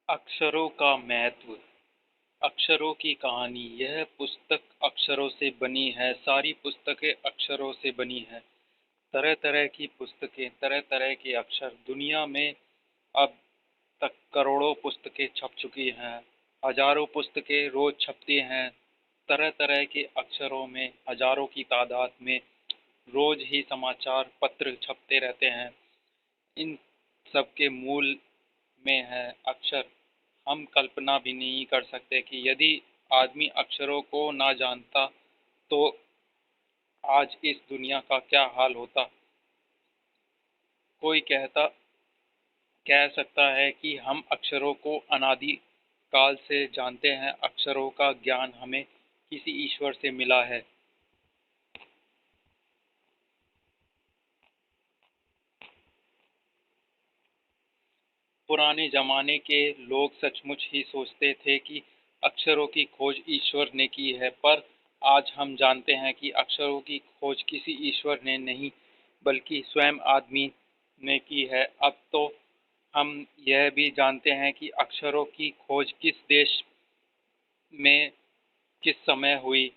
अक्षरों का महत्व। अक्षरों की कहानी। यह पुस्तक अक्षरों से बनी है। सारी पुस्तकें अक्षरों से बनी है। तरह तरह की पुस्तकें, तरह तरह के अक्षर। दुनिया में अब तक करोड़ों पुस्तकें छप चुकी हैं। हजारों पुस्तकें रोज छपती हैं। तरह तरह के अक्षरों में हजारों की तादाद में रोज ही समाचार पत्र छपते रहते हैं। इन सब के मूल में है अक्षर। हम कल्पना भी नहीं कर सकते कि यदि आदमी अक्षरों को ना जानता तो आज इस दुनिया का क्या हाल होता। कोई कह सकता है कि हम अक्षरों को अनादि काल से जानते हैं। अक्षरों का ज्ञान हमें किसी ईश्वर से मिला है। पुराने जमाने के लोग सचमुच ही सोचते थे कि अक्षरों की खोज ईश्वर ने की है, पर आज हम जानते हैं कि अक्षरों की खोज किसी ईश्वर ने नहीं बल्कि स्वयं आदमी ने की है। अब तो हम यह भी जानते हैं कि अक्षरों की खोज किस देश में किस समय हुई।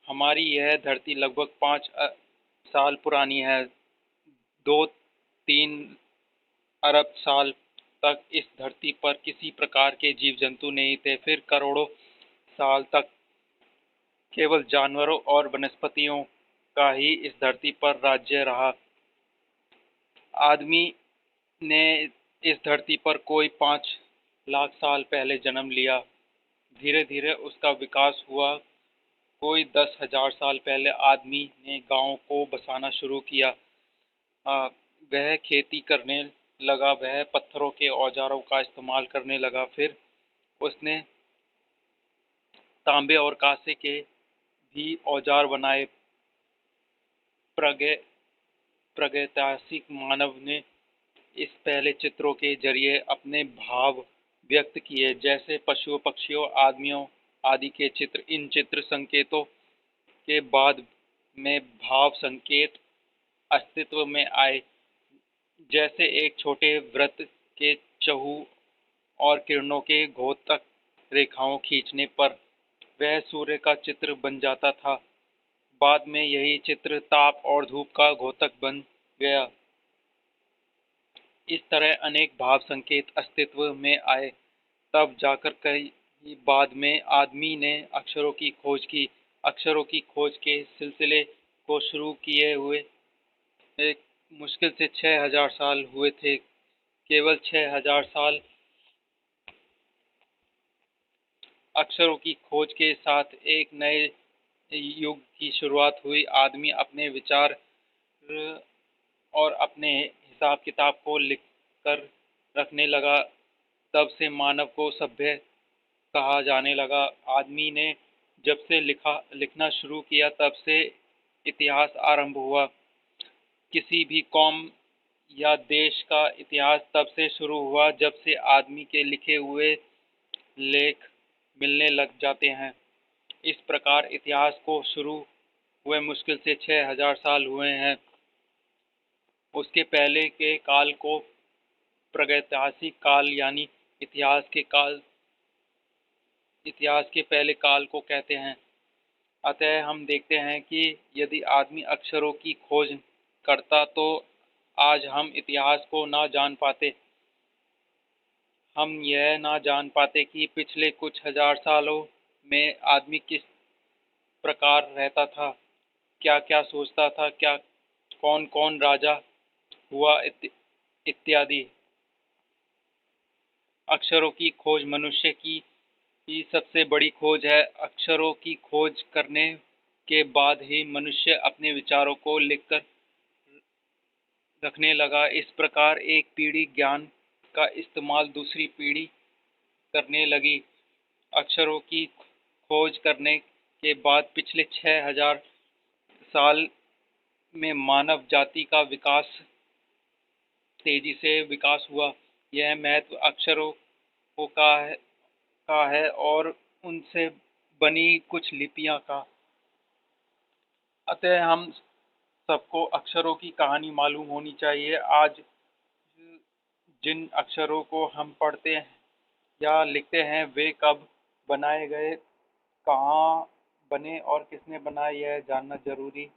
हमारी यह धरती लगभग 5 साल पुरानी है। 2-3 अरब साल तक इस धरती पर किसी प्रकार के जीव जंतु नहीं थे। फिर करोड़ों साल तक केवल जानवरों और वनस्पतियों का ही इस धरती पर राज्य रहा। आदमी ने इस धरती पर कोई 5 लाख साल पहले जन्म लिया। धीरे धीरे उसका विकास हुआ। कोई 10,000 साल पहले आदमी ने गांव को बसाना शुरू किया। वह खेती करने लगा। वह पत्थरों के औजारों का इस्तेमाल करने लगा। फिर उसने तांबे और कांसे के भी औजार बनाए। प्रागैतिहासिक मानव ने इस पहले चित्रों के जरिए अपने भाव व्यक्त किए, जैसे पशुओं, पक्षियों, आदमियों आदि के चित्र। इन चित्र संकेतों के बाद में भाव संकेत अस्तित्व में आए, जैसे एक छोटे वृत्त के चहु और किरणों के घोतक रेखाओं खींचने पर वह सूर्य का चित्र बन जाता था। बाद में यही चित्र ताप और धूप का घोतक बन गया। इस तरह अनेक भाव संकेत अस्तित्व में आए। तब जाकर कई बाद में आदमी ने अक्षरों की खोज की। अक्षरों की खोज के सिलसिले को शुरू किए हुए एक मुश्किल से 6,000 साल हुए थे। केवल 6,000 साल अक्षरों की खोज के साथ एक नए युग की शुरुआत हुई। आदमी अपने विचार और अपने हिसाब किताब को लिख कर रखने लगा। तब से मानव को सभ्य कहा जाने लगा। आदमी ने जब से लिखना शुरू किया तब से इतिहास आरंभ हुआ। किसी भी कौम या देश का इतिहास तब से शुरू हुआ जब से आदमी के लिखे हुए लेख मिलने लग जाते हैं। इस प्रकार इतिहास को शुरू हुए मुश्किल से 6,000 साल हुए हैं। उसके पहले के काल को प्रागैतिहासिक काल यानी इतिहास के पहले काल को कहते हैं। अतः हम देखते हैं कि यदि आदमी अक्षरों की खोज करता तो आज हम इतिहास को ना जान पाते। हम यह ना जान पाते कि पिछले कुछ हजार सालों में आदमी किस प्रकार रहता था, क्या क्या सोचता था, क्या कौन कौन राजा हुआ इत्यादि। अक्षरों की खोज मनुष्य की सबसे बड़ी खोज है। अक्षरों की खोज करने के बाद ही मनुष्य अपने विचारों को लिखकर रखने लगा। इस प्रकार एक पीढ़ी ज्ञान का इस्तेमाल दूसरी पीढ़ी करने लगी। अक्षरों की खोज करने के बाद पिछले 6,000 साल में मानव जाति का तेजी से विकास हुआ। यह महत्व अक्षरों को का है और उनसे बनी कुछ लिपियां का। अतः हम सबको अक्षरों की कहानी मालूम होनी चाहिए। आज जिन अक्षरों को हम पढ़ते या लिखते हैं वे कब बनाए गए, कहाँ बने और किसने बनाए यह जानना ज़रूरी